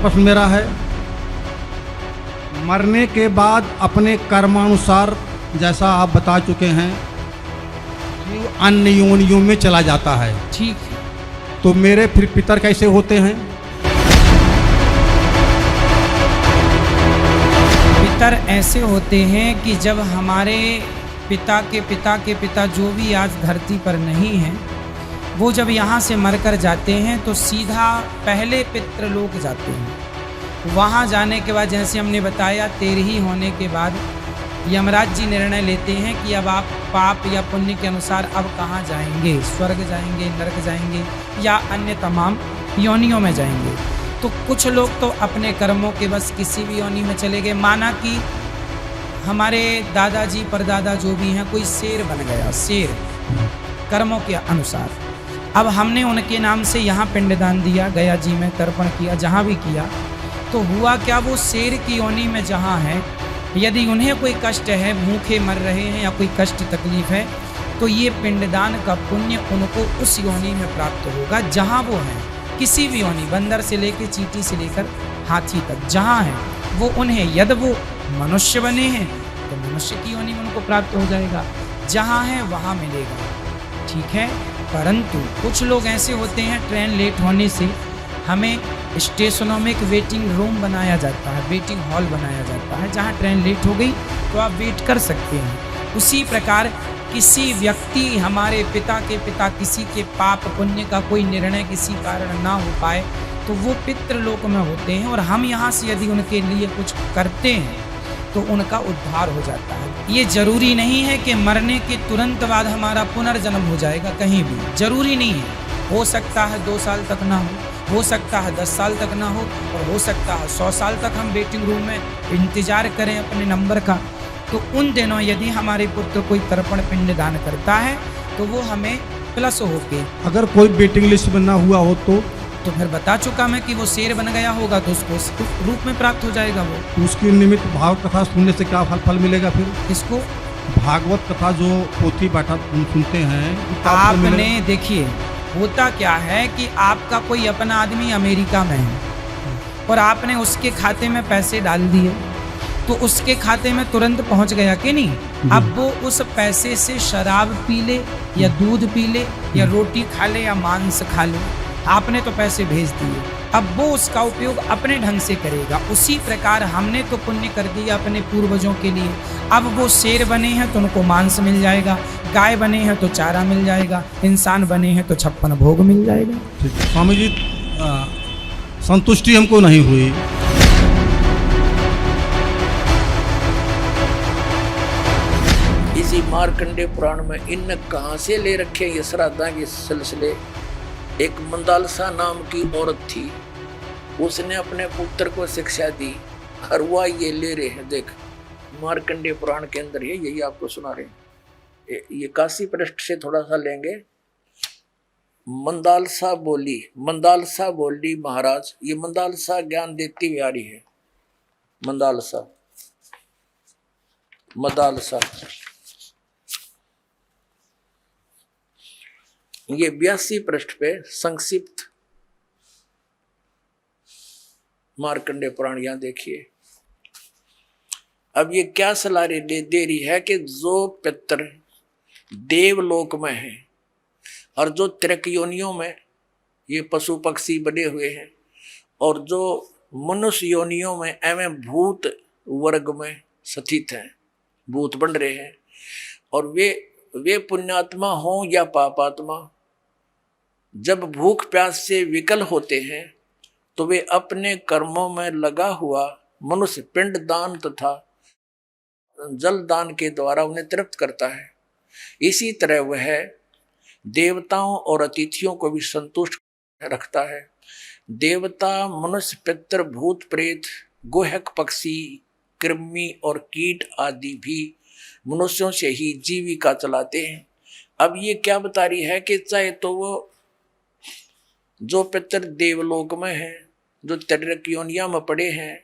प्रश्न मेरा है, मरने के बाद अपने कर्मानुसार जैसा आप बता चुके हैं कि अन्य योनियों में चला जाता है, ठीक है। तो मेरे फिर पितर कैसे होते हैं? पितर ऐसे होते हैं कि जब हमारे पिता के पिता के पिता जो भी आज धरती पर नहीं हैं, वो जब यहाँ से मरकर जाते हैं तो सीधा पहले पितृलोक जाते हैं। वहाँ जाने के बाद जैसे हमने बताया 13 होने के बाद यमराज जी निर्णय लेते हैं कि अब आप पाप या पुण्य के अनुसार अब कहाँ जाएंगे, स्वर्ग जाएंगे, नरक जाएंगे या अन्य तमाम योनियों में जाएंगे। तो कुछ लोग तो अपने कर्मों के बस किसी भी योनि में चले गए। माना कि हमारे दादाजी परदादा जो भी हैं, कोई शेर बन गया, शेर कर्मों के अनुसार। अब हमने उनके नाम से यहाँ पिंडदान दिया, गया जी में तर्पण किया, जहाँ भी किया, तो हुआ क्या, वो शेर की योनि में जहाँ है, यदि उन्हें कोई कष्ट है, भूखे मर रहे हैं या कोई कष्ट तकलीफ है, तो ये पिंडदान का पुण्य उनको उस योनि में प्राप्त होगा जहाँ वो हैं। किसी भी योनि, बंदर से लेकर चींटी से लेकर हाथी तक जहाँ है वो उन्हें, यदि वो मनुष्य बने हैं तो मनुष्य की योनि में उनको प्राप्त हो जाएगा, जहाँ है वहाँ मिलेगा, ठीक है। परंतु कुछ लोग ऐसे होते हैं, ट्रेन लेट होने से हमें स्टेशनों में एक वेटिंग रूम बनाया जाता है, वेटिंग हॉल बनाया जाता है, जहाँ ट्रेन लेट हो गई तो आप वेट कर सकते हैं। उसी प्रकार किसी व्यक्ति, हमारे पिता के पिता, किसी के पाप पुण्य का कोई निर्णय किसी कारण ना हो पाए तो वो पितृलोक में होते हैं, और हम यहाँ से यदि उनके लिए कुछ करते हैं तो उनका उद्धार हो जाता है। ये जरूरी नहीं है कि मरने के तुरंत बाद हमारा पुनर्जन्म हो जाएगा, कहीं भी जरूरी नहीं है। हो सकता है 2 साल तक ना हो सकता है 10 साल तक ना हो, और हो सकता है 100 साल तक हम वेटिंग रूम में इंतजार करें अपने नंबर का। तो उन दिनों यदि हमारे पुत्र कोई तर्पण पिंड दान करता है तो वो हमें प्लस होके, अगर कोई वेटिंग लिस्ट में ना हुआ हो तो फिर बता चुका मैं कि वो शेर बन गया होगा तो उसको उस रूप में प्राप्त हो जाएगा। वो उसके निमित्त भागवत कथा सुनने से क्या फल मिलेगा? फिर इसको भागवत कथा जो पोथी पाठा सुनते हैं, आपने देखिए, होता क्या है कि आपका कोई अपना आदमी अमेरिका में है और आपने उसके खाते में पैसे डाल दिए, तो उसके खाते में तुरंत पहुंच गया कि नहीं। अब वो उस पैसे से शराब पी ले या दूध पी ले या रोटी खा ले या मांस खा ले, आपने तो पैसे भेज दिए, अब वो उसका उपयोग अपने ढंग से करेगा। उसी प्रकार हमने तो पुण्य कर दिया अपने पूर्वजों के लिए, अब वो शेर बने हैं तो उनको मांस मिल जाएगा, गाय बने हैं तो चारा मिल जाएगा, इंसान बने हैं तो 56 भोग मिल जाएगा। स्वामी जी, संतुष्टि हमको नहीं हुई। इसी मार्कंडे पुराण में इन कहाँ से ले रखे ये श्राद्धा के सिलसिले। एक मंदालसा नाम की औरत थी, उसने अपने पुत्र को शिक्षा दी, और वह ये ले रहे हैं। देख, मार्कंडे पुराण के अंदर है, यही आपको सुना रहे हैं। ये काशी पृष्ठ से थोड़ा सा लेंगे। मंदालसा बोली महाराज, ये मंदालसा ज्ञान देती हुई आ रही है। मंदालसा ये 82 पृष्ठ पे संक्षिप्त मार्कंडे पुराण, यहां देखिए। अब ये क्या सलाह दे रही है कि जो पितर देवलोक में है और जो त्रिक योनियों में ये पशु पक्षी बने हुए हैं, और जो मनुष्य योनियों में एवं भूत वर्ग में स्थित हैं, भूत बन रहे हैं, और वे पुण्यात्मा हों या पापात्मा, जब भूख प्यास से विकल होते हैं तो वे अपने कर्मों में लगा हुआ मनुष्य पिंड दान तथा जल दान के द्वारा उन्हें तृप्त करता है। इसी तरह वह देवताओं और अतिथियों को भी संतुष्ट रखता है। देवता, मनुष्य, पितर, भूत, प्रेत, गुहक, पक्षी, कृमि और कीट आदि भी मनुष्यों से ही जीविका चलाते हैं। अब ये क्या बता रही है कि चाहे तो वो जो पितर देवलोक में है, जो त्रिक योनिया में पड़े हैं,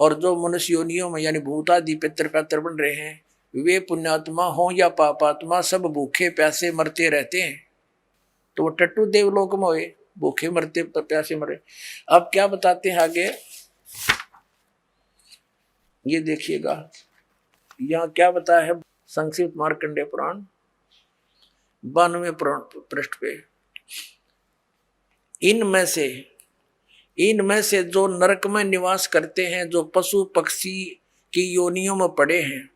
और जो मनुष्य योनियों में यानी भूतादि पितर पैतर बन रहे हैं, वे पुण्यात्मा हों या पापात्मा, सब भूखे प्यासे मरते रहते हैं। तो वो टट्टू देवलोक में हुए, भूखे मरते प्यासे मरे। अब क्या बताते हैं आगे, ये देखिएगा यहाँ क्या बताया है संक्षिप्त मार्कंडेय पुराण 92वें पृष्ठ पे, इनमें से जो नरक में निवास करते हैं, जो पशु पक्षी की योनियों में पड़े हैं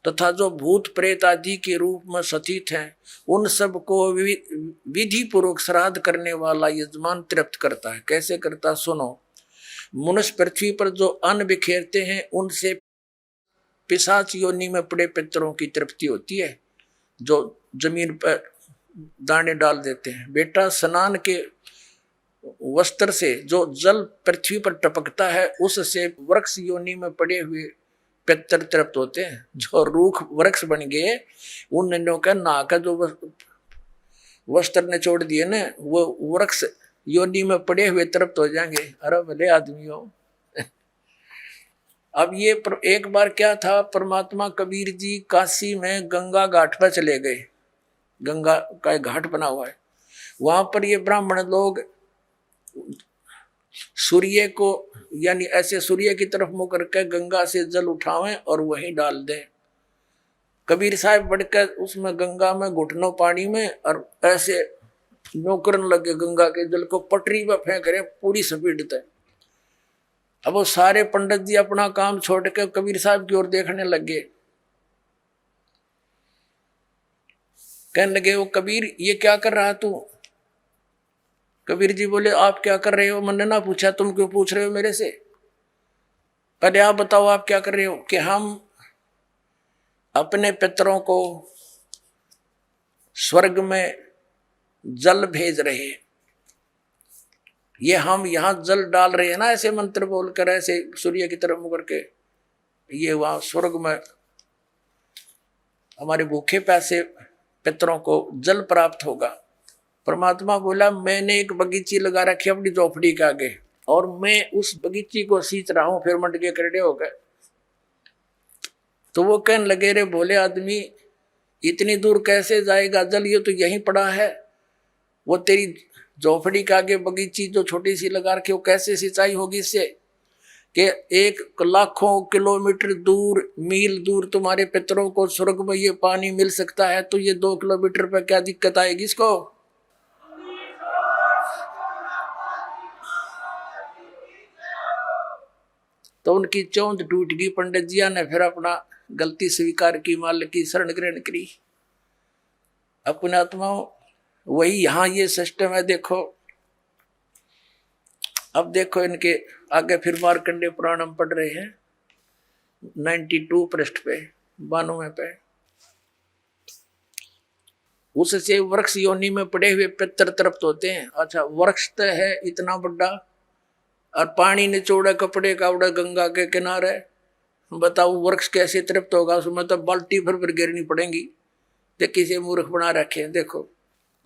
तथा जो भूत प्रेत आदि के रूप में सतीत हैं, उन सब को विधि पूर्वक श्राद्ध करने वाला यजमान तृप्त करता है। कैसे करता सुनो। मनुष्य पृथ्वी पर जो अन्न बिखेरते हैं उनसे पिशाच योनि में पड़े पितरों की तृप्ति होती है, जो जमीन पर दाने डाल देते हैं। बेटा स्नान के वस्त्र से जो जल पृथ्वी पर टपकता है उससे वृक्ष योनि में पड़े हुए पितर तृप्त होते हैं। जो रूख वृक्ष बन गए उन का नहा का जो वस्त्र ने छोड़ दिए ना, वो वृक्ष योनि में पड़े हुए तृप्त हो जाएंगे। अरे भले आदमी हो। अब ये एक बार क्या था, परमात्मा कबीर जी काशी में गंगा घाट पर चले गए। गंगा का एक घाट बना हुआ है, वहां पर ये ब्राह्मण लोग सूर्य को यानी ऐसे सूर्य की तरफ मुंह करके गंगा से जल उठावें और वहीं डाल दें। कबीर साहब बढ़कर उसमें गंगा में घुटनों पानी में और ऐसे नौकरन लगे गंगा के जल को पटरी पर फेंक रहे पूरी स्पीड तक। अब वो सारे पंडित जी अपना काम छोड़ के कबीर साहब की ओर देखने लगे। कहने लगे वो कबीर ये क्या कर रहा तू। कबीर जी बोले आप क्या कर रहे हो। मैंने ना पूछा, तुम क्यों पूछ रहे हो मेरे से। पहले आप बताओ आप क्या कर रहे हो। कि हम अपने पितरों को स्वर्ग में जल भेज रहे हैं। ये हम यहाँ जल डाल रहे हैं ना ऐसे मंत्र बोलकर, ऐसे सूर्य की तरफ मुँह करके, ये वहां स्वर्ग में हमारे भूखे प्यासे पितरों को जल प्राप्त होगा। परमात्मा बोला मैंने एक बगीची लगा रखी अपनी झोपड़ी के आगे और मैं उस बगीची को सींच रहा हूं। फिर मंड के करड़े हो गए। तो वो कहने लगे रे भोले आदमी इतनी दूर कैसे जाएगा जल, ये तो यहीं पड़ा है। वो तेरी झोपड़ी के आगे बगीची जो छोटी सी लगा रखी वो कैसे सिंचाई होगी इससे। कि एक लाखों किलोमीटर दूर मील दूर तुम्हारे पितरों को स्वर्ग में ये पानी मिल सकता है, तो ये 2 किलोमीटर पर क्या दिक्कत आएगी इसको। तो उनकी चौंध टूट गई। पंडित जिया ने फिर अपना गलती स्वीकार की, मालिक की शरण ग्रहण करी। अपने आत्माओं वही यहाँ ये सिस्टम है। देखो अब देखो इनके आगे फिर मार्कंडेय पुराण हम पढ़ रहे हैं 92 पृष्ठ पे 92 पे। उससे वृक्ष योनि में पड़े हुए पितर तृप्त होते हैं। अच्छा वृक्ष तो है इतना बड़ा और पानी निचोड़ा कपड़े का उड़ा गंगा के किनारे, बताओ वृक्ष कैसे तृप्त होगा। उसमें तो बाल्टी भर गिरनी पड़ेगी। तो किसी मूर्ख बना रखे देखो।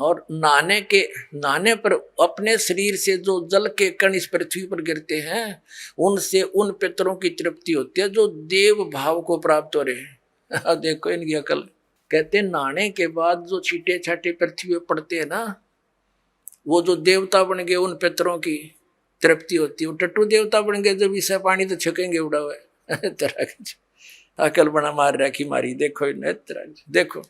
और नहाने पर अपने शरीर से जो जल के कण इस पृथ्वी पर गिरते हैं उनसे उन पितरों की तृप्ति होती है जो देव भाव को प्राप्त हो रहे हैं। देखो इनकी अकल। कहते नहाने के बाद जो छींटे छाटे पृथ्वी पर पड़ते हैं ना, वो जो देवता बन गए उन पितरों की तृप्ति होती है। वो टट्टू देवता बन गए जब इसे पानी तो छकेंगे उड़ा हुआ तरह अकल बना मार रखी मारी। देखो देखो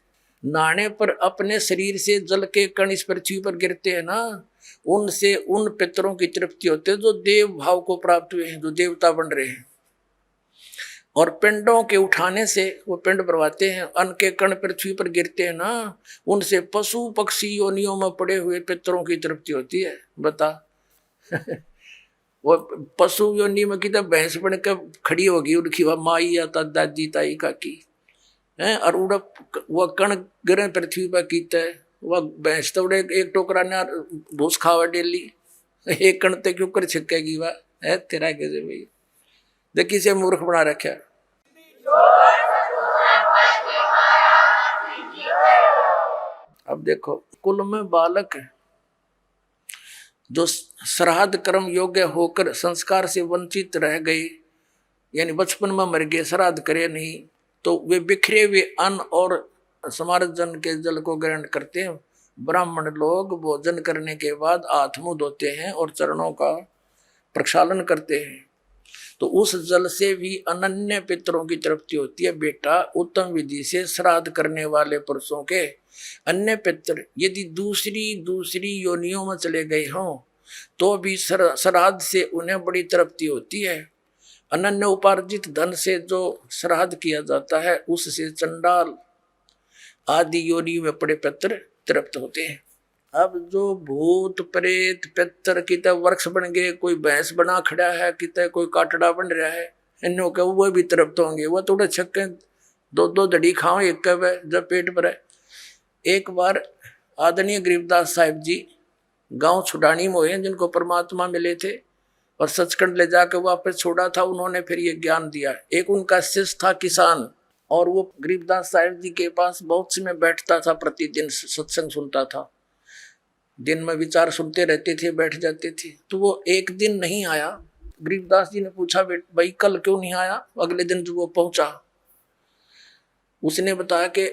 नहाने पर अपने शरीर से जल के कण इस पृथ्वी पर गिरते हैं ना, उनसे उन पितरों की तृप्ति होती है जो देव भाव को प्राप्त हुए हैं, जो देवता बन रहे हैं। और पिंडों के उठाने से वो पिंड भरवाते हैं, अन्न के कण पृथ्वी पर गिरते हैं ना, उनसे पशु पक्षी योनियों में पड़े हुए पितरों की तृप्ति होती है। बता वो पशु योनि में कितना भैंस बन कर खड़ी होगी उनकी वह माई या दादी ताई काकी है। और उड़ा वह कण गिरे पृथ्वी पर कीता है। वह भैंस तो उड़े एक टोकरा ने भूस खावा डेली, एक कण तक क्यों कर छिकेगी वह है तेरा कैसे भाई। देखिए से मूर्ख बना रखा। अब देखो कुल में बालक जो श्राद्ध कर्म योग्य होकर संस्कार से वंचित रह गए, यानी बचपन में मर गए, श्राद्ध करे नहीं, तो वे बिखरे हुए अन्न और समार्जन के जल को ग्रहण करते हैं। ब्राह्मण लोग भोजन करने के बाद हाथ मुंह धोते हैं और चरणों का प्रक्षालन करते हैं। तो उस जल से भी अनन्य पितरों की तृप्ति होती है। बेटा, उत्तम विधि से श्राद्ध करने वाले पुरुषों के अन्य पितर यदि दूसरी दूसरी योनियों में चले गए हों तो भी श्राद्ध से उन्हें बड़ी तृप्ति होती है। अनन्य उपार्जित धन से जो श्राद्ध किया जाता है उससे चंडाल आदि योनि में पड़े पितर तृप्त होते हैं। अब जो भूत प्रेत पितर कितने वृक्ष बन गए, कोई भैंस बना खड़ा है, कितने कोई काटड़ा बन रहा है, इन्हों के वो भी तृप्त होंगे। वो थोड़े छक्के दो दो दड़ी खाओ एक कब जब पेट भरे। एक बार आदरणीय गरीबदास साहिब जी गांव छुड़ानी में हुए, जिनको परमात्मा मिले थे और सचखंड ले जाकर वापस छोड़ा था। उन्होंने फिर ये ज्ञान दिया। एक उनका शिष्य था किसान, और वो गरीबदास साहिब जी के पास बहुत समय बैठता था, प्रतिदिन सत्संग सुनता था, दिन में विचार सुनते रहते थे, बैठ जाते थे। तो वो एक दिन नहीं आया। गरीबदास जी ने पूछा, भाई कल क्यों नहीं आया? अगले दिन जब वो पहुंचा, उसने बताया कि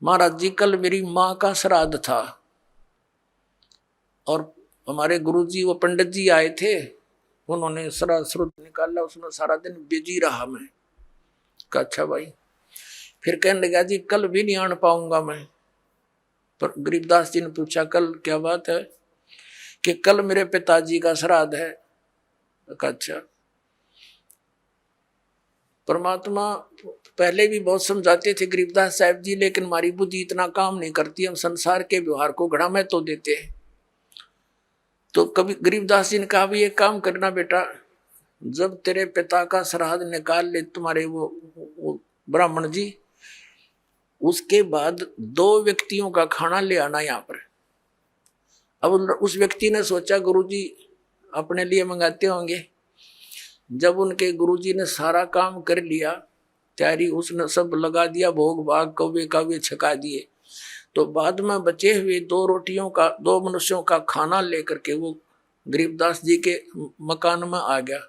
महाराज जी कल मेरी माँ का श्राद्ध था और हमारे गुरुजी वो पंडित जी आए थे, उन्होंने श्राद्ध श्रुत निकाला, उसमें सारा दिन बिजी रहा मैं। कहा अच्छा भाई। फिर कहने लगा जी कल भी नहीं आने पाऊंगा मैं। पर गरीबदास जी ने पूछा कल क्या बात है? कि कल मेरे पिताजी का श्राद्ध है। अच्छा। परमात्मा पहले भी बहुत समझाते थे गरीबदास साहिब जी, लेकिन हमारी बुद्धि इतना काम नहीं करती, हम संसार के व्यवहार को घड़ा में तो देते हैं। तो कभी गरीबदास जी ने कहा भी एक काम करना बेटा, जब तेरे पिता का श्राद्ध निकाल ले तुम्हारे वो ब्राह्मण जी, उसके बाद 2 व्यक्तियों का खाना ले आना यहाँ पर। अब उस व्यक्ति ने सोचा गुरुजी अपने लिए मंगाते होंगे। जब उनके गुरुजी ने सारा काम कर लिया, तैयारी उसने सब लगा दिया, भोग भाग कौवे कावे छका दिए, तो बाद में बचे हुए 2 रोटियों का 2 मनुष्यों का खाना लेकर के वो गरीबदास जी के मकान में आ गया।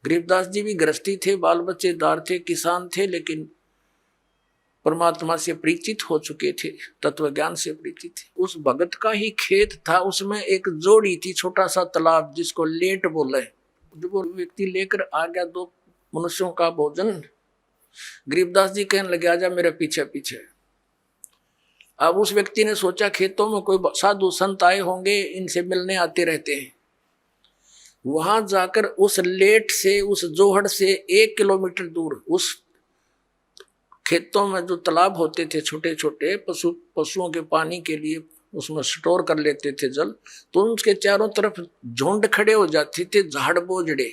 गरीबदास जी भी गृहस्थी थे, बाल बच्चेदार थे, किसान थे, लेकिन परमात्मा से परिचित हो चुके थे, तत्व ज्ञान से परिचित थे। उस भगत का ही खेत था, उसमें एक जोड़ी थी, छोटा सा तालाब जिसको लेट बोले। जब वो व्यक्ति लेकर आ गया 2 मनुष्यों का भोजन, गरीबदास जी कहने लगे आजा मेरे पीछे पीछे। अब उस व्यक्ति ने सोचा खेतों में कोई साधु संत आए होंगे, इनसे मिलने आते रहते हैं। वहां जाकर उस लेट से, उस जोहड़ से 1 किलोमीटर दूर उस खेतों में जो तालाब होते थे छोटे छोटे, पशुओं के पानी के लिए उसमें स्टोर कर लेते थे जल, तो उसके चारों तरफ झुंड खड़े हो जाते थे, झाड़ बोझड़े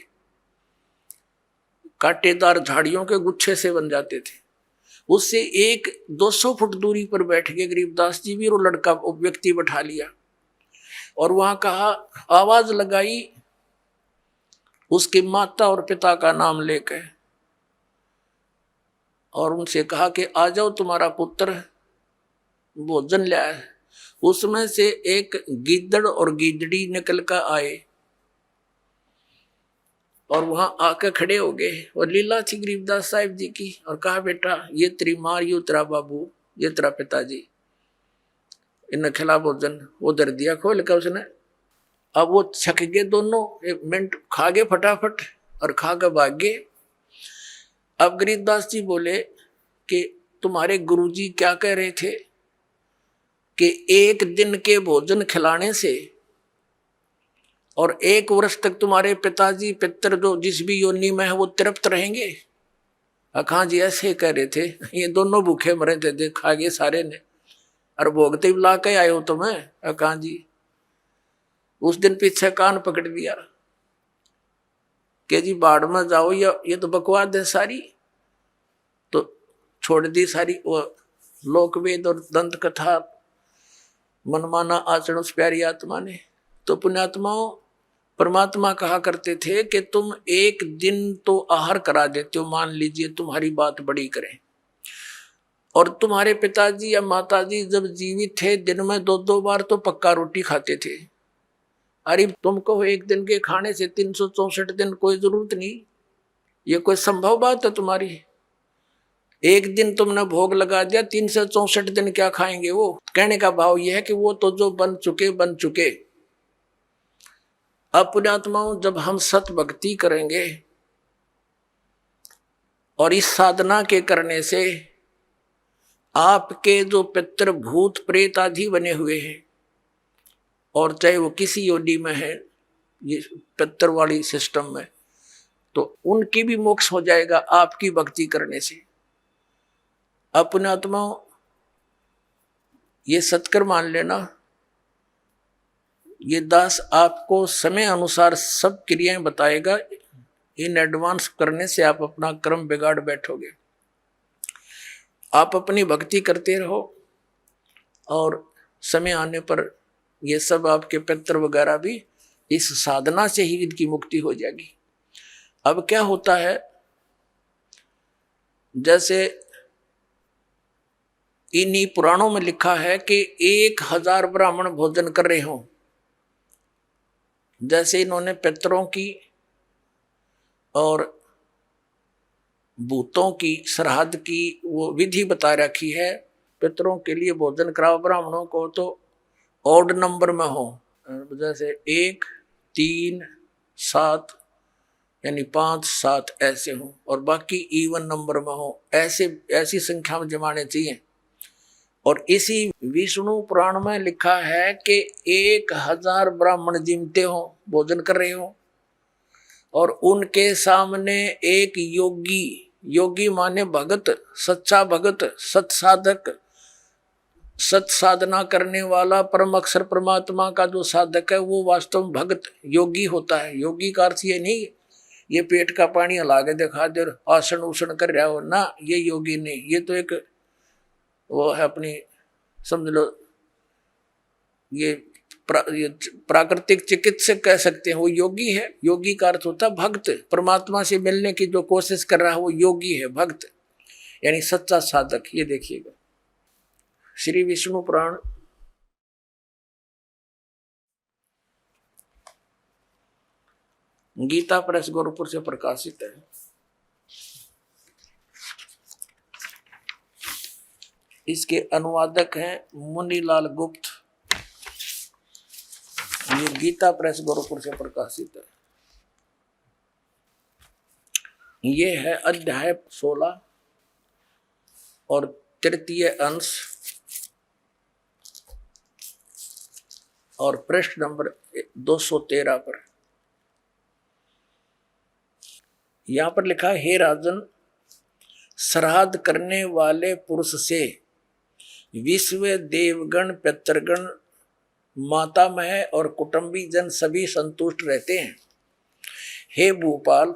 कांटेदार झाड़ियों के गुच्छे से बन जाते थे। उससे 200 फुट दूरी पर बैठ के गरीबदास जी भी वो लड़का व्यक्ति बैठा लिया और वहां कहा, आवाज लगाई उसकी माता और पिता का नाम लेकर, और उनसे कहा कि आ जाओ तुम्हारा पुत्र भोजन ले आए। उसमें से एक गिद्दड़ और गिद्दड़ी निकल कर आए और वहां आकर खड़े हो गए, और लीला थी गरीबदास साहिब जी की, और कहा बेटा ये तेरी माँ, ये तेरा बाबू, ये तेरा पिताजी, इन्हें खिला भोजन। वो दर दिया खोल कर उसने। अब वो छक गए दोनों, 1 मिनट खा गए फटाफट और खा कर भाग गए। अब गरीबदास जी बोले कि तुम्हारे गुरुजी क्या कह रहे थे कि 1 दिन के भोजन खिलाने से और 1 वर्ष तक तुम्हारे पिताजी पितर जो जिस भी योनि में है वो तृप्त रहेंगे। हाँ जी ऐसे कह रहे थे, ये दोनों भूखे मरे थे, खा गए सारे ने, और भोगते ला के आए हो तुम्हें। हाँ जी। उस दिन पीछे कान पकड़ दिया कि जी बाढ़ में जाओ, या ये तो बकवास है सारी, तो छोड़ दी सारी वो लोकवेद और दंत कथा, मनमाना आचरण उस प्यारी आत्मा ने। तो पुण्यात्माओं, परमात्मा कहा करते थे कि तुम 1 दिन तो आहार करा देते हो, मान लीजिए तुम्हारी बात बड़ी करें, और तुम्हारे पिताजी या माताजी जब जीवित थे दिन में 2-2 बार तो पक्का रोटी खाते थे। अरे तुमको 1 दिन के खाने से 364 दिन कोई जरूरत नहीं, ये कोई संभव बात है तुम्हारी? 1 दिन तुमने भोग लगा दिया, 364 दिन क्या खाएंगे वो? कहने का भाव यह है कि वो तो जो बन चुके अब पुण्यात्माओं, जब हम सत भक्ति करेंगे और इस साधना के करने से आपके जो पितृ भूत प्रेत आदि बने हुए हैं, और चाहे वो किसी योनि में है, ये पितृ वाली सिस्टम में, तो उनकी भी मोक्ष हो जाएगा आपकी भक्ति करने से। अपने आत्माओं, ये सत्कर मान लेना, ये दास आपको समय अनुसार सब क्रियाएं बताएगा। इन एडवांस करने से आप अपना कर्म बिगाड़ बैठोगे। आप अपनी भक्ति करते रहो और समय आने पर ये सब आपके पितृ वगैरह भी इस साधना से ही इनकी मुक्ति हो जाएगी। अब क्या होता है, जैसे इन्हीं पुराणों में लिखा है कि 1000 ब्राह्मण भोजन कर रहे हों, जैसे इन्होंने पितरों की और भूतों की श्राद्ध की वो विधि बता रखी है। पितरों के लिए भोजन कराओ ब्राह्मणों को तो ऑड नंबर में हो, जैसे 1, 3, 7 यानी 5, 7 ऐसे हो, और बाकी इवन नंबर में हो, ऐसी संख्या में जमाने चाहिए। और इसी विष्णु पुराण में लिखा है कि 1000 ब्राह्मण जिमते हो, भोजन कर रहे हो, और उनके सामने एक योगी माने भगत, सच्चा भगत, सत्साधक, सत साधना करने वाला परम अक्षर परमात्मा का जो साधक है वो वास्तव में भगत योगी होता है। योगी का अर्थ ये नहीं ये पेट का पानी हला के दिखा दे आसन उसन कर रहा हो ना, ये योगी नहीं। ये तो एक वो है अपनी, समझ लो ये प्राकृतिक चिकित्सक कह सकते हैं, वो योगी है। योगी का अर्थ होता है भक्त, परमात्मा से मिलने की जो कोशिश कर रहा है वो योगी है, भक्त यानी सच्चा साधक। ये देखिएगा श्री विष्णु पुराण गीता प्रेस गोरखपुर से प्रकाशित है। इसके अनुवादक हैं मुनीलाल गुप्त। ये गीता प्रेस गोरखपुर से प्रकाशित है। ये है अध्याय 16 और तृतीय अंश और पृष्ठ नंबर 213 पर। यहां पर लिखा, हे राजन, श्राद्ध करने वाले पुरुष से विश्व देवगण, पितृगण, मातामह और कुटुंबी जन सभी संतुष्ट रहते हैं। हे भूपाल,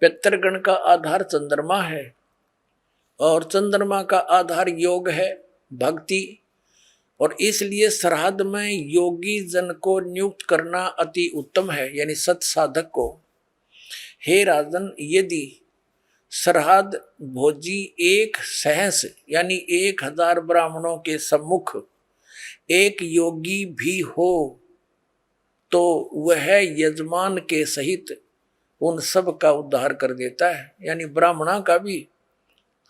पितृगण का आधार चंद्रमा है और चंद्रमा का आधार योग है, भक्ति, और इसलिए श्राद्ध में योगी जन को नियुक्त करना अति उत्तम है, यानी सत साधक को। हे राजन, यदि श्राद्ध भोजी एक सहस यानी 1000 ब्राह्मणों के सम्मुख एक योगी भी हो तो वह यजमान के सहित उन सब का उद्धार कर देता है, यानी ब्राह्मणा का भी,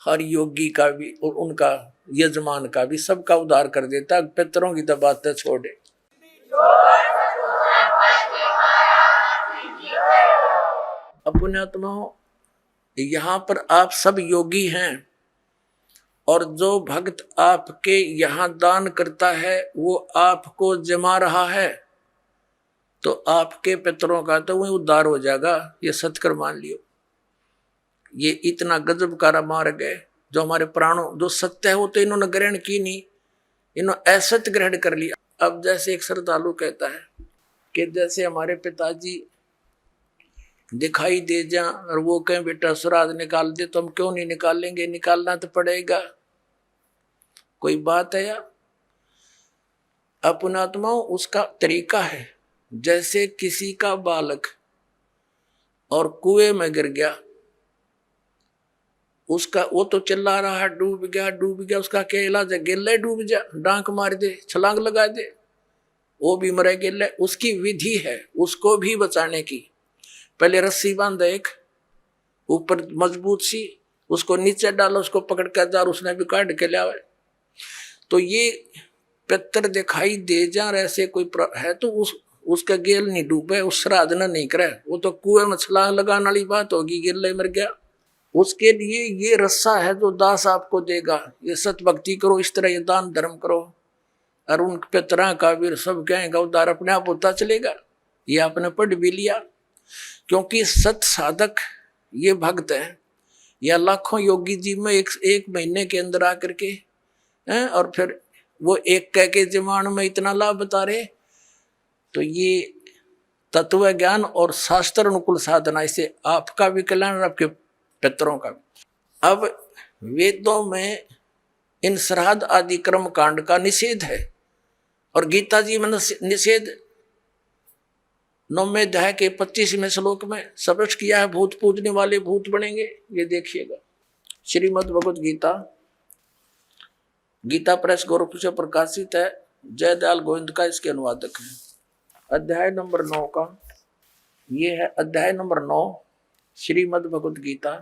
हर योगी का भी और उनका यजमान का भी, सबका उद्धार कर देता है। पितरों की तो बात छोड़े। अब पुण्यात्माओं, यहाँ पर आप सब योगी हैं और जो भक्त आपके यहाँ दान करता है वो आपको जमा रहा है, तो आपके पितरों का तो वही उद्धार हो जाएगा। ये सत्कर मान लियो। ये इतना गजब का मार्ग है जो हमारे प्राणों, जो सत्य है वो तो इन्होंने ग्रहण की नहीं, इन्होंने असत्य ग्रहण कर लिया। अब जैसे एक श्रद्धालु कहता है कि जैसे हमारे पिताजी दिखाई दे जा और वो कहें बेटा श्राद्ध निकाल दे, तो हम क्यों नहीं निकालेंगे? निकालना तो पड़ेगा। कोई बात है या? अपनात्माओं, उसका तरीका है। जैसे किसी का बालक और कुएं में गिर गया, उसका वो तो चिल्ला रहा है डूब गया डूब गया, उसका क्या इलाज है? गिल्ले डूब जा, डांक मार दे, छलांग लगा दे, वो भी मरे गिल्ले। उसकी विधि है उसको भी बचाने की। पहले रस्सी बांधा एक ऊपर मजबूत सी, उसको नीचे डालो, उसको पकड़ कर जार उसने भी काट के लिया। तो ये पितर दिखाई दे जा ऐसे कोई है तो उसका गेल नहीं डूबे, उस श्राद्ध न नहीं करे, वो तो कुएं में छलांग लगाने वाली बात होगी, गेल मर गया। उसके लिए ये रस्सा है जो दास आपको देगा, ये सत भक्ति करो, इस तरह ये दान धर्म करो, और उन पितरा का वीर सब कहेंगे उद्धार अपने आप होता चलेगा। ये आपने पढ़ भी लिया, क्योंकि सत साधक ये भक्त है, या लाखों योगी जी में एक महीने के अंदर आकर के हैं, और फिर वो एक कह के जमान में इतना लाभ बता रहे। तो ये तत्व ज्ञान और शास्त्र अनुकूल साधना, इससे आपका भी कल्याण और आपके पितरों का भी। अब वेदों में इन श्राद्ध आदि कर्म कांड का निषेध है, और गीता जी में निषेध 9वें अध्याय के 25वें श्लोक में स्पष्ट किया है, भूत पूजने वाले भूत बनेंगे। ये देखिएगा, श्रीमद् भगवत गीता, गीता प्रेस गोरखपुर से प्रकाशित है, जयदयाल गोविंद का इसके अनुवादक है। अध्याय नंबर 9 का ये है, अध्याय नंबर 9 श्रीमद् भगवत गीता,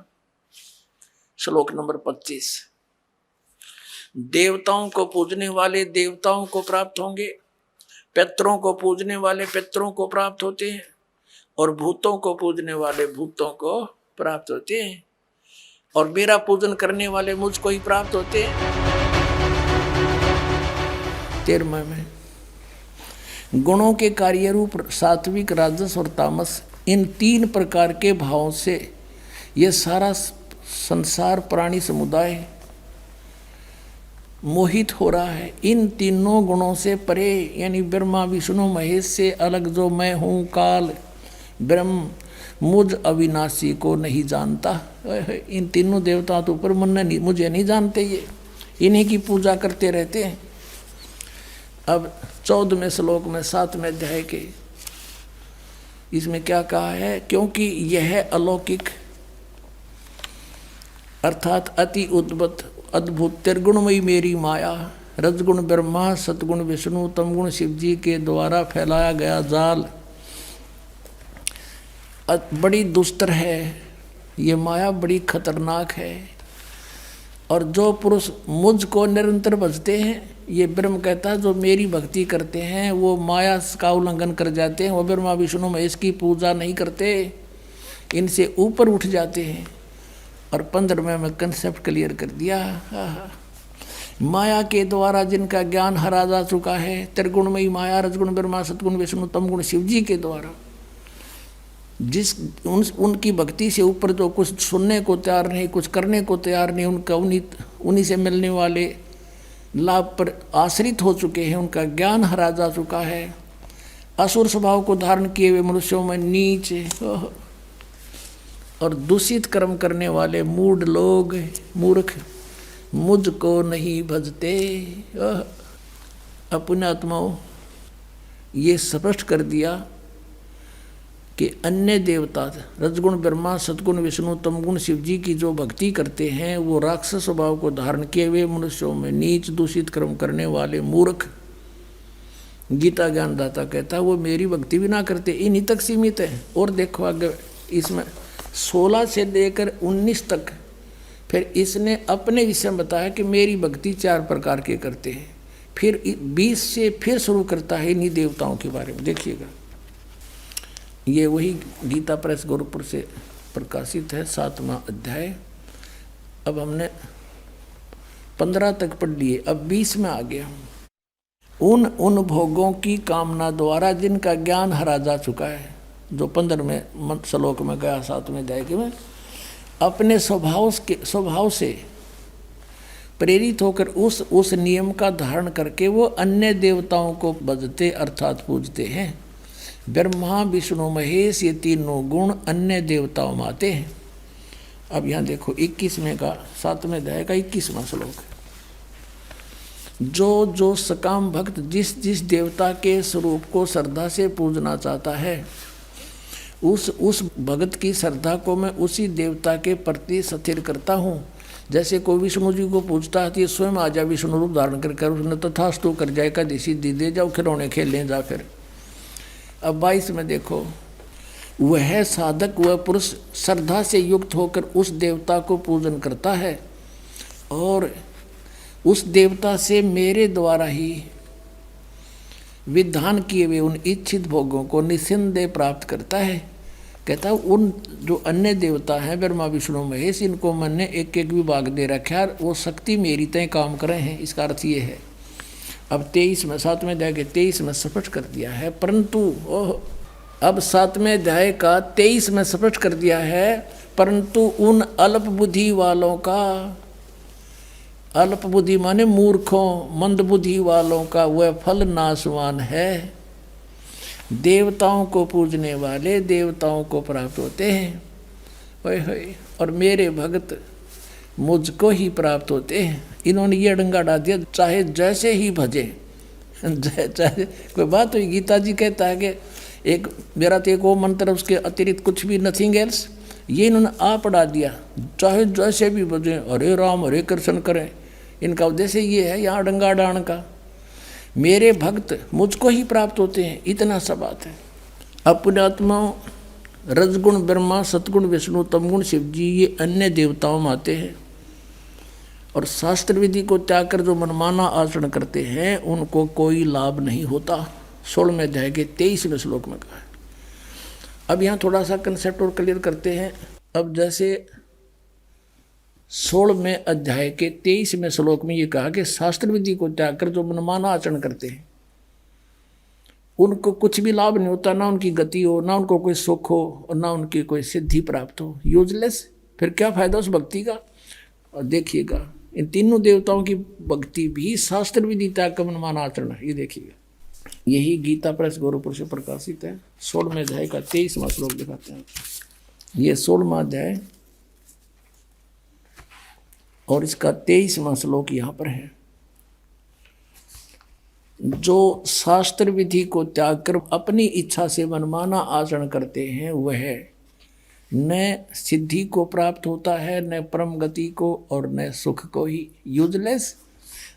श्लोक नंबर 25। देवताओं को पूजने वाले देवताओं को प्राप्त होंगे, पितरों को पूजने वाले पितरों को प्राप्त होते हैं, और भूतों को पूजने वाले भूतों को प्राप्त होते हैं, और मेरा पूजन करने वाले मुझको ही प्राप्त होते हैं। 13वां में गुणों के कार्य रूप सात्विक, राजस और तामस, इन 3 प्रकार के भावों से ये सारा संसार प्राणी समुदाय मोहित हो रहा है। इन तीनों गुणों से परे, यानी ब्रह्मा विष्णु महेश से अलग जो मैं हूँ, काल ब्रह्म मुझ अविनाशी को नहीं जानता। इन तीनों देवताओं तो ऊपर मुझे नहीं जानते, ये इन्हीं की पूजा करते रहते हैं। अब 14वें श्लोक में 7वें अध्याय के इसमें क्या कहा है, क्योंकि यह अलौकिक अर्थात अति उद्भुत अद्भुत त्रिगुणमयी मेरी माया, रजगुण ब्रह्मा, सतगुण विष्णु, तमगुण शिव जी के द्वारा फैलाया गया जाल बड़ी दुस्तर है। ये माया बड़ी खतरनाक है, और जो पुरुष मुझको निरंतर भजते हैं, ये ब्रह्म कहता है, जो मेरी भक्ति करते हैं वो माया का उल्लंघन कर जाते हैं, वो ब्रह्मा विष्णु महेश की पूजा नहीं करते, इनसे ऊपर उठ जाते हैं। और 15वें में कंसेप्ट क्लियर कर दिया, माया के द्वारा जिनका ज्ञान हरा जा चुका है, त्रिगुणमयी माया, रजगुण ब्रह्मा, सतगुण विष्णु, तमगुण शिव जी के द्वारा जिस उनकी भक्ति से ऊपर जो कुछ सुनने को तैयार नहीं, कुछ करने को तैयार नहीं, उनका उन्हीं से मिलने वाले लाभ पर आश्रित हो चुके हैं, उनका ज्ञान हरा जा चुका है। असुर स्वभाव को धारण किए हुए मनुष्यों में नीच और दूषित कर्म करने वाले मूढ़ लोग, मूर्ख मुझको नहीं भजते। अपने आत्माओं ये स्पष्ट कर दिया कि अन्य देवता रजगुण ब्रह्मा, सतगुण विष्णु, तमगुण शिव जी की जो भक्ति करते हैं, वो राक्षस स्वभाव को धारण किए हुए मनुष्यों में नीच दूषित कर्म करने वाले मूर्ख, गीता ज्ञानदाता कहता है वो मेरी भक्ति भी ना करते, इन्हीं तक सीमित है। और देखो आगे इसमें 16 से लेकर 19 तक फिर इसने अपने विषय में बताया कि मेरी भक्ति 4 प्रकार के करते हैं। फिर 20 से फिर शुरू करता है इन्हीं देवताओं के बारे में। देखिएगा, ये वही गीता प्रेस गोरखपुर से प्रकाशित है, 7वां अध्याय। अब हमने 15 तक पढ़ लिए, अब 20 में आ गया। उन भोगों की कामना द्वारा जिनका ज्ञान हरा जा चुका है, जो 15वें श्लोक में गया 7वें अध्याय के में, अपने स्वभाव से प्रेरित होकर उस नियम का धारण करके वो अन्य देवताओं को भजते अर्थात पूजते हैं। ब्रह्मा विष्णु महेश ये तीनों गुण अन्य देवताओं में आते हैं। अब यहाँ देखो 21वें का 7वें अध्याय का 21वां श्लोक, जो सकाम भक्त जिस देवता के स्वरूप को श्रद्धा से पूजना चाहता है, उस भगत की श्रद्धा को मैं उसी देवता के प्रति स्थिर करता हूँ। जैसे कोई विष्णु जी को पूजता है तो ये स्वयं आ जा विष्णु रूप धारण कर उसने तथास्तु कर जाए का देसी दे जाओ खिलौने खेल लें जा। फिर अब 22 में देखो, वह साधक वह पुरुष श्रद्धा से युक्त होकर उस देवता को पूजन करता है और उस देवता से मेरे द्वारा ही विधान किए हुए उन इच्छित भोगों को निस्संदेह प्राप्त करता है। कहता उन जो अन्य देवता हैं ब्रह्मा विष्णु महेश, इनको मन ने एक एक विभाग दे रखा है, वो शक्ति मेरी तय काम कर रहे हैं। इसका अर्थ ये है, अब 23 में 7वें अध्याय के 23 में स्पष्ट कर दिया है, परंतु अब 7वें अध्याय का 23 में स्पष्ट कर दिया है, परंतु उन अल्प बुद्धि वालों का, अल्प बुद्धि माने मूर्खों मंद बुद्धि वालों का वह फल नाशवान है। देवताओं को पूजने वाले देवताओं को प्राप्त होते हैं, ओए और मेरे भक्त मुझको ही प्राप्त होते हैं। इन्होंने ये डंगा डाल दिया, चाहे जैसे ही भजे, चाहे कोई बात हुई। गीता जी कहता है कि एक मेरा तो एक वो मंत्र, उसके अतिरिक्त कुछ भी नथिंग एल्स, ये इन्होंने आप पढ़ा दिया, चाहे जैसे भी भजे हरे राम हरे कृष्ण करें। इनका उद्देश्य ये है यहाँ डंगा डाण का, मेरे भक्त मुझको ही प्राप्त होते हैं, इतना सा बात है। अपने आत्मा रजगुण ब्रह्मा, सतगुण विष्णु, तमगुण शिव जी, ये अन्य देवताओं में आते हैं। और शास्त्र विधि को त्याग कर जो मनमाना आचरण करते हैं उनको कोई लाभ नहीं होता। 16वें अध्याय के 23वें श्लोक में कहा है। अब यहाँ थोड़ा सा कंसेप्ट और क्लियर करते हैं। अब जैसे 16वें अध्याय के 23वें श्लोक में ये कहा कि शास्त्र विधि को त्याग कर जो मनमाना आचरण करते हैं उनको कुछ भी लाभ नहीं होता, ना उनकी गति हो, ना उनको कोई सुख हो, और ना उनकी कोई सिद्धि प्राप्त हो, यूजलेस। फिर क्या फायदा उस भक्ति का। और देखिएगा इन तीनों देवताओं की भक्ति भी शास्त्र विधि त्याग का मनमाना आचरण है। ये देखिएगा, यही गीता प्रेस गोरखपुर से प्रकाशित है। 16वें अध्याय का 23वां श्लोक दिखाते हैं। ये 16वां अध्याय और इसका 23वां श्लोक यहाँ पर है। जो शास्त्र विधि को त्याग कर अपनी इच्छा से मनमाना आचरण करते हैं वह न सिद्धि को प्राप्त होता है, न परम गति को, और न सुख को ही, यूजलेस।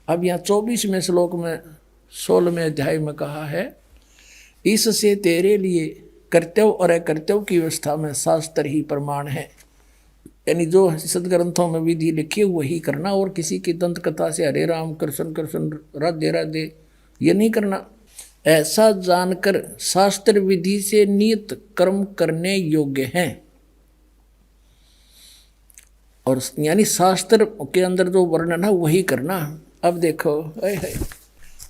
अब यहाँ 24वें श्लोक में 16वें अध्याय में कहा है, इससे तेरे लिए कर्तव्य और अकर्तव्य की व्यवस्था में शास्त्र ही प्रमाण है। यानी जो सदग्रंथों में विधि लिखी वही करना, और किसी की दंत कथा से हरे राम कृष्ण कृष्ण राधे राधे ये नहीं करना। ऐसा जानकर शास्त्र विधि से नियत कर्म करने योग्य हैं, और यानी शास्त्र के अंदर जो वर्णन है वही करना। अब देखो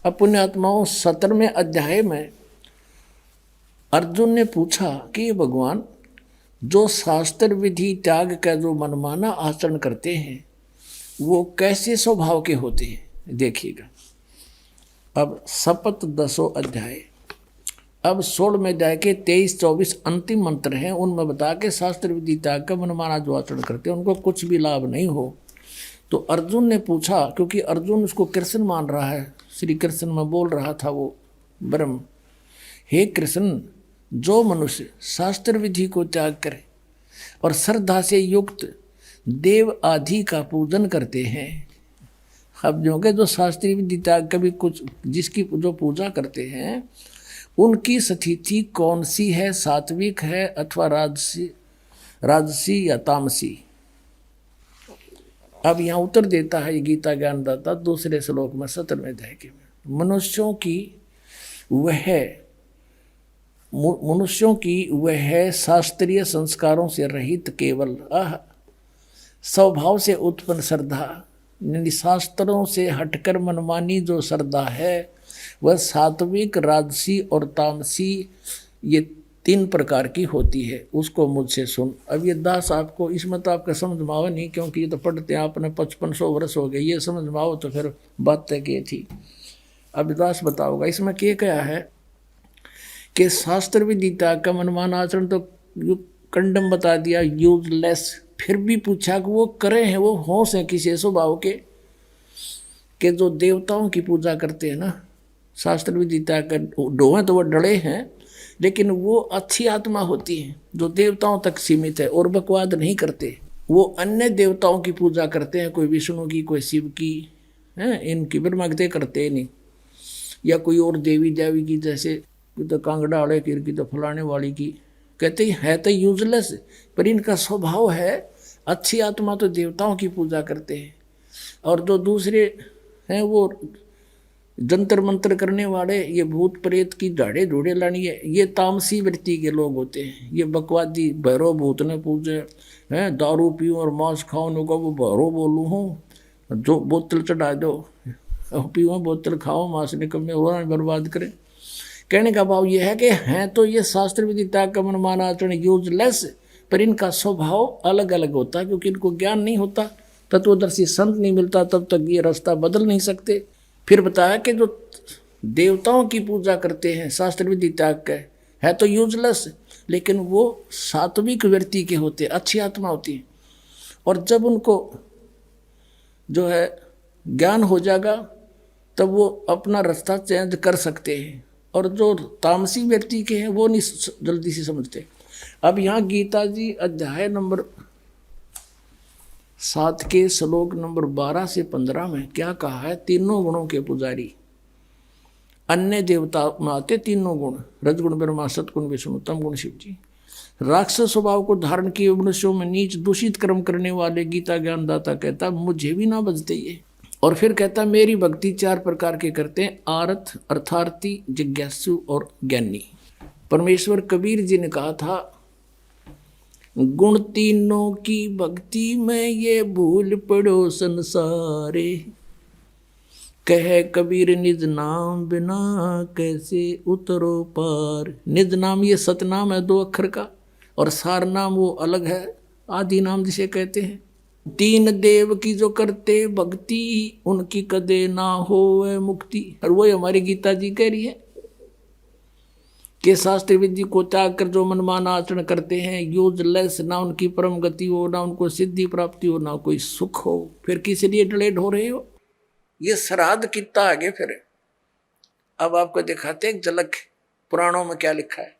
अपने आत्माओं 17वें अध्याय में अर्जुन ने पूछा कि भगवान जो शास्त्र विधि त्याग का जो मनमाना आचरण करते हैं वो कैसे स्वभाव के होते हैं। देखिएगा अब शपथ 10वां अध्याय, अब 16वें अध्याय के 23-24 अंतिम मंत्र हैं, उनमें बता के शास्त्र विधि त्याग का मनमाना जो आचरण करते हैं उनको कुछ भी लाभ नहीं हो। तो अर्जुन ने पूछा, क्योंकि अर्जुन उसको कृष्ण मान रहा है, श्री कृष्ण में बोल रहा था वो ब्रह्म, हे कृष्ण जो मनुष्य शास्त्र विधि को त्याग करे और श्रद्धा से युक्त देव आदि का पूजन करते हैं। अब जो के जो शास्त्रीय विधि त्याग कभी कुछ जिसकी जो पूजा करते हैं उनकी स्थिति कौन सी है, सात्विक है अथवा राजसी या तामसी। अब यहाँ उत्तर देता है गीता ज्ञानदाता दूसरे श्लोक में 17वें अध्याय के में, मनुष्यों की वह शास्त्रीय संस्कारों से रहित केवल स्वभाव से उत्पन्न श्रद्धा, शास्त्रों से हटकर मनमानी जो श्रद्धा है वह सात्विक, राजसी और तामसी ये 3 प्रकार की होती है, उसको मुझसे सुन। अब ये दास आपको इसमें तो आपका समझ में आओ नहीं, क्योंकि ये तो पढ़ते हैं आपने 5500 वर्ष हो गए, ये समझ में आओ तो फिर बात तय की थी। अब दास बताओगा इसमें क्या है कि शास्त्र विधि त्याग का मनमाना आचरण तो कंडम बता दिया, यूजलेस। फिर भी पूछा कि वो करे हैं, वो होश हैं किसी स्वभाव के जो देवताओं की पूजा करते हैं ना, शास्त्र विधि त्याग कर डोहे तो वो डरे हैं, लेकिन वो अच्छी आत्मा होती है जो देवताओं तक सीमित है और बकवाद नहीं करते। वो अन्य देवताओं की पूजा करते हैं, कोई विष्णु की, कोई शिव की, हैं इनकी ब्रह्मगते करते नहीं, या कोई और देवी देवी की, जैसे तो कांगड़ा वाले की तो फलाने वाली की, कहते हैं तो यूजलेस, पर इनका स्वभाव है अच्छी आत्मा तो देवताओं की पूजा करते हैं, और जो दूसरे हैं वो जंतर मंतर करने वाले, ये भूत प्रेत की झाड़े झूड़े लानी है, ये तामसी वृत्ति के लोग होते हैं। ये बकवादी भैरव भूत ने पूजे हैं, दारू पीऊँ और मांस खाऊँ को वो भैरव बोलूँ हूँ, जो बोतल चढ़ा दो, पीऊँ बोतल खाओ, मांस निकम्मे हो बर्बाद करें। कहने का भाव ये है कि हैं तो ये शास्त्र विधि त्याग का मन माना आचरण यूजलेस, पर इनका स्वभाव अलग अलग होता है, क्योंकि इनको ज्ञान नहीं होता, तत्वदर्शी संत नहीं मिलता, तब तक ये रास्ता बदल नहीं सकते। फिर बताया कि जो देवताओं की पूजा करते हैं शास्त्र विधि त्याग के, है तो यूजलेस, लेकिन वो सात्विक व्यक्ति के होते, अच्छी आत्मा होती है। और जब उनको जो है ज्ञान हो जाएगा तब वो अपना रास्ता चेंज कर सकते हैं, और जो तामसी व्यक्ति के हैं वो नहीं जल्दी से समझते। अब यहाँ गीता जी अध्याय नंबर 7 के श्लोक नंबर 12 से 15 में क्या कहा है? तीनों गुणों के पुजारी, अन्य देवता में आते तीनों गुण, रजगुण ब्रह्मा, सतगुण विष्णु, तम गुण शिव जी। राक्षस स्वभाव को धारण किए मनुष्यों में नीच दूषित कर्म करने वाले गीता ज्ञानदाता कहता मुझे भी ना बजते ये। और फिर कहता मेरी भक्ति 4 प्रकार के करते हैं, आर्थ, अर्थार्थी, जिज्ञासु और ज्ञानी। परमेश्वर कबीर जी ने कहा था, गुण तीनों की भक्ति में ये भूल पड़ो संसारे, कह कबीर निज नाम बिना कैसे उतरो पार। निज नाम ये सतनाम है 2 अक्षर का, और सार नाम वो अलग है, आदि नाम जिसे कहते हैं। 3 देव की जो करते भक्ति, उनकी कदे ना हो मुक्ति। और वो हमारी गीता जी कह रही है कि शास्त्र विधि को त्याग कर जो मनमाना आचरण करते हैं, यूजलेस, ना उनकी परम गति हो, ना उनको सिद्धि प्राप्ति हो, ना कोई सुख हो, फिर किस लिए डलेड हो रहे हो? ये श्राद्ध कितना आगे फिर। अब आपको दिखाते हैं एक झलक पुराणों में क्या लिखा है।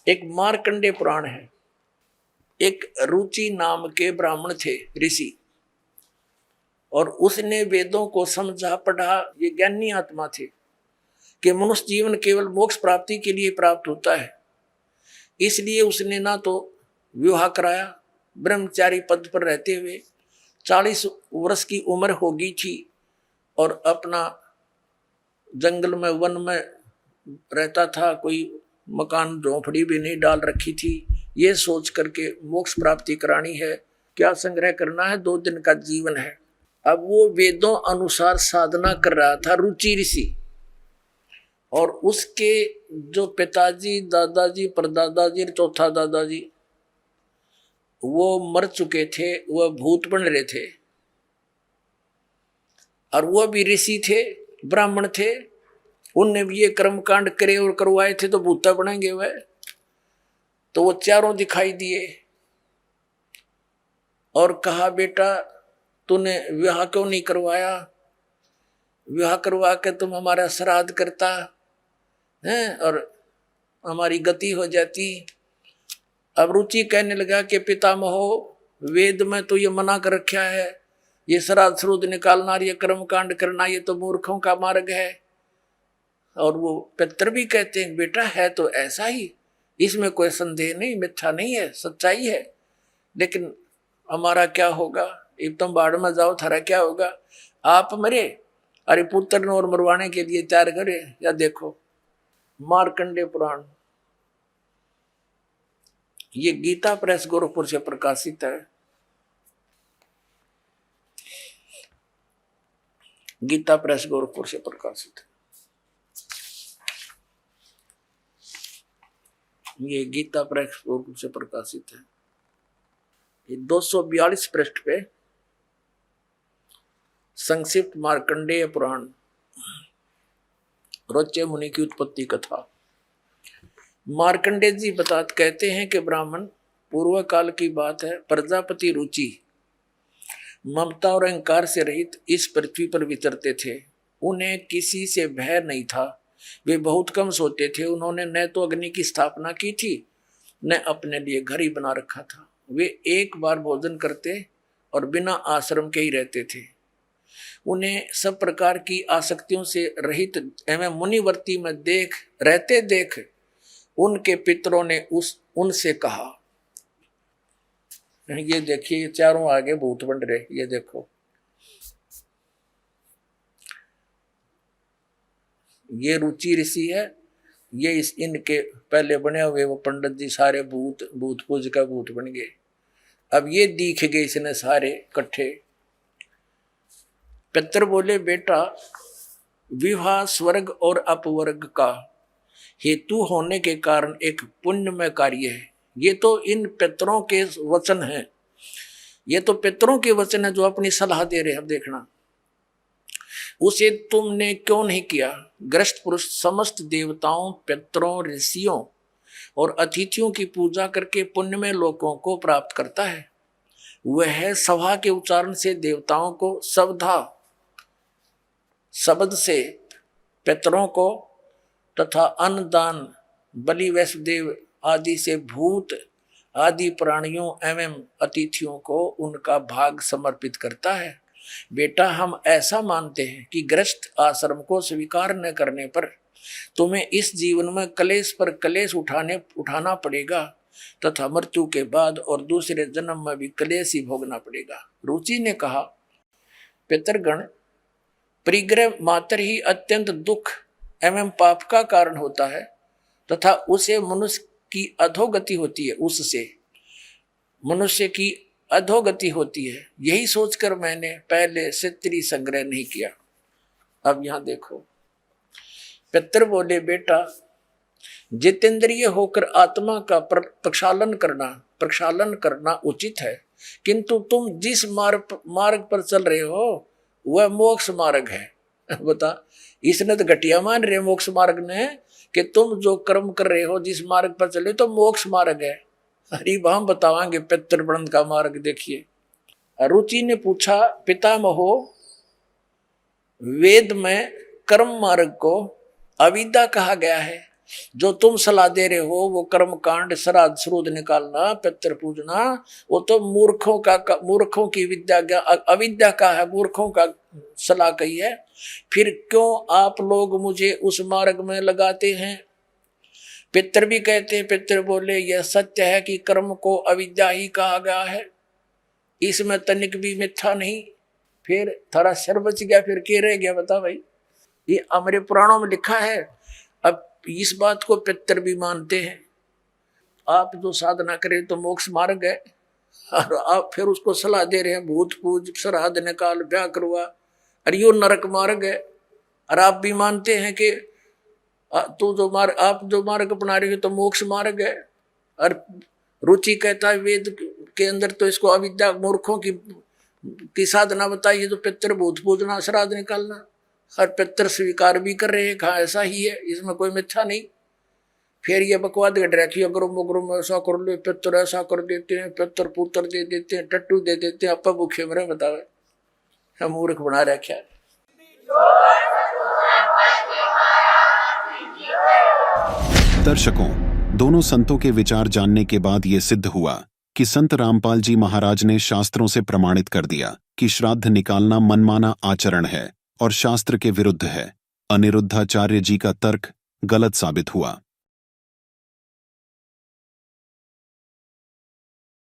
एक मार्कंडे पुराण है। एक रुचि नाम के ब्राह्मण थे, ऋषि, और उसने वेदों को समझा पढ़ा। ये ज्ञानी आत्मा थे कि मनुष्य जीवन केवल मोक्ष प्राप्ति के लिए प्राप्त होता है, इसलिए उसने ना तो विवाह कराया, ब्रह्मचारी पद पर रहते हुए 40 वर्ष की उम्र हो गई थी, और अपना जंगल में वन में रहता था, कोई मकान झोंपड़ी भी नहीं डाल रखी थी। ये सोच करके मोक्ष प्राप्ति करानी है, क्या संग्रह करना है, 2 दिन का जीवन है। अब वो वेदों अनुसार साधना कर रहा था, रुचि ऋषि। और उसके जो पिताजी, दादाजी, परदादाजी, चौथा दादाजी वो मर चुके थे, वह भूत बन रहे थे, और वह भी ऋषि थे, ब्राह्मण थे। उनने भी ये कर्म कांड करे और करवाए थे, तो भूता बनेंगे वह। तो वो चारों दिखाई दिए और कहा बेटा तूने विवाह क्यों नहीं करवाया? विवाह करवा के तुम हमारा श्राद्ध करता है और हमारी गति हो जाती। अब रुचि कहने लगा कि पितामहो, वेद में तो ये मना कर रखा है, ये श्राद्ध श्रुद्ध निकालना, ये कर्म कांड करना, ये तो मूर्खों का मार्ग है। और वो पितर भी कहते हैं बेटा है तो ऐसा ही, इसमें कोई संदेह नहीं, मिथ्या नहीं है, सच्चाई है। लेकिन हमारा क्या होगा? एक तुम बाढ़ में जाओ, थारा क्या होगा? आप मरे, अरे पुत्र और मरवाने के लिए तैयार करे। या देखो मार्कंडे पुराण, ये गीता प्रेस गोरखपुर से प्रकाशित है। गीता प्रेस गोरखपुर से प्रकाशित है। ये गीता प्रेस गोरखपुर से प्रकाशित है। ये 242 पृष्ठ पे संक्षिप्त मार्कंडेय पुराण, रोच्य मुनि की उत्पत्ति कथा। मार्कंडेय जी कहते हैं कि ब्राह्मण, पूर्व काल की बात है, प्रजापति रुचि ममता और अहंकार से रहित इस पृथ्वी पर विचरते थे। उन्हें किसी से भय नहीं था, वे बहुत कम सोते थे। उन्होंने न तो अग्नि की स्थापना की थी, न अपने लिए घर ही बना रखा था। वे एक बार भोजन करते और बिना आश्रम के ही रहते थे। उन्हें सब प्रकार की आसक्तियों से रहित एवं मुनिवर्ती में देख उनके पितरों ने उनसे कहा, ये देखिए ये चारों आगे भूत बन रहे, ये देखो। ये रुचि ऋषि है, ये इनके पहले बने हुए वो पंडित जी सारे भूत पूज का भूत बन गए। अब ये दिख गए इसने सारे इकट्ठे। पितर बोले बेटा, विवाह स्वर्ग और अपवर्ग का हेतु होने के कारण एक पुण्यमय कार्य है। ये तो इन पितरों के वचन हैं, ये तो पितरों के वचन है जो अपनी सलाह दे रहे हैं। देखना, उसे तुमने क्यों नहीं किया? ग्रस्त पुरुष समस्त देवताओं, पितरों, ऋषियों और अतिथियों की पूजा करके पुण्यमय लोकों को प्राप्त करता है। वह सभा के उच्चारण से देवताओं को, शब्द से पितरों को तथा अन्नदान, बलि, वैष्णदेव आदि से भूत आदि प्राणियों एवं अतिथियों को उनका भाग समर्पित करता है। बेटा, हम ऐसा मानते हैं कि गृहस्थ आश्रम को स्वीकार न करने पर तुम्हें इस जीवन में क्लेश पर क्लेश उठाना पड़ेगा तथा मृत्यु के बाद और दूसरे जन्म में भी क्लेश ही भोगना पड़ेगा। रुचि ने कहा, पितरगण, परिग्रह मात्र ही अत्यंत दुख एवं पाप का कारण होता है तथा उसे मनुष्य की अधोगति होती है, उससे मनुष्य की अधोगति होती है। यही सोचकर मैंने पहले से त्रि संग्रह नहीं किया। अब यहां देखो, पितर बोले बेटा, जितेंद्रिय होकर आत्मा का प्रक्षालन करना उचित है, किंतु तुम जिस मार्ग पर चल रहे हो वह मोक्ष मार्ग है। बता, इसने तो घटिया मान रहे मोक्ष मार्ग ने कि तुम जो कर्म कर रहे हो जिस मार्ग पर चले तो मोक्ष मार्ग है। अरे हम बतावांगे पितृवृंद का मार्ग। देखिए, रुचि ने पूछा, पितामहो, वेद में कर्म मार्ग को अविद्या कहा गया है। जो तुम सलाह दे रहे हो वो कर्म कांड, श्राद्ध श्रूद निकालना, पितृ पूजना, वो तो मूर्खों की विद्या, अविद्या का है, मूर्खों का सलाह कही है। फिर क्यों आप लोग मुझे उस मार्ग में लगाते हैं? पितर भी कहते हैं। पितर बोले, यह सत्य है कि कर्म को अविद्या ही कहा गया है, इसमें तनिक भी मिथ्या नहीं। फिर थोड़ा शर बच गया, फिर क्या रह गया बता भाई? ये हमारे पुराणों में लिखा है। अब इस बात को पितर भी मानते हैं। आप जो साधना करें तो मोक्ष मार्ग है, और आप फिर उसको सलाह दे रहे हैं भूत पूज, श्राद्ध निकाल, ब्याह करवा, अरे यो नरक मार्ग है। और आप भी मानते हैं कि आप जो मार्ग अपना रहे हो तो मोक्ष मार्ग है। और रुचि कहता है वेद के अंदर तो इसको अविद्या, मूर्खों की साधना बताई है, तो पितर भूत पूजना, श्राद्ध निकालना, और पितर स्वीकार भी कर रहे हैं। कहा ऐसा ही है, इसमें कोई मिथ्या नहीं। फिर ये बकवाद घट रखी, अगर ऐसा कर लो, पितर ऐसा कर देते हैं, पितर पुत्र दे देते हैं, टट्टू दे देते हैं, आपा भूखे मरे। बतावे हम मूर्ख बना रखा। दर्शकों, दोनों संतों के विचार जानने के बाद ये सिद्ध हुआ कि संत रामपाल जी महाराज ने शास्त्रों से प्रमाणित कर दिया कि श्राद्ध निकालना मनमाना आचरण है और शास्त्र के विरुद्ध है। अनिरुद्धाचार्य जी का तर्क गलत साबित हुआ।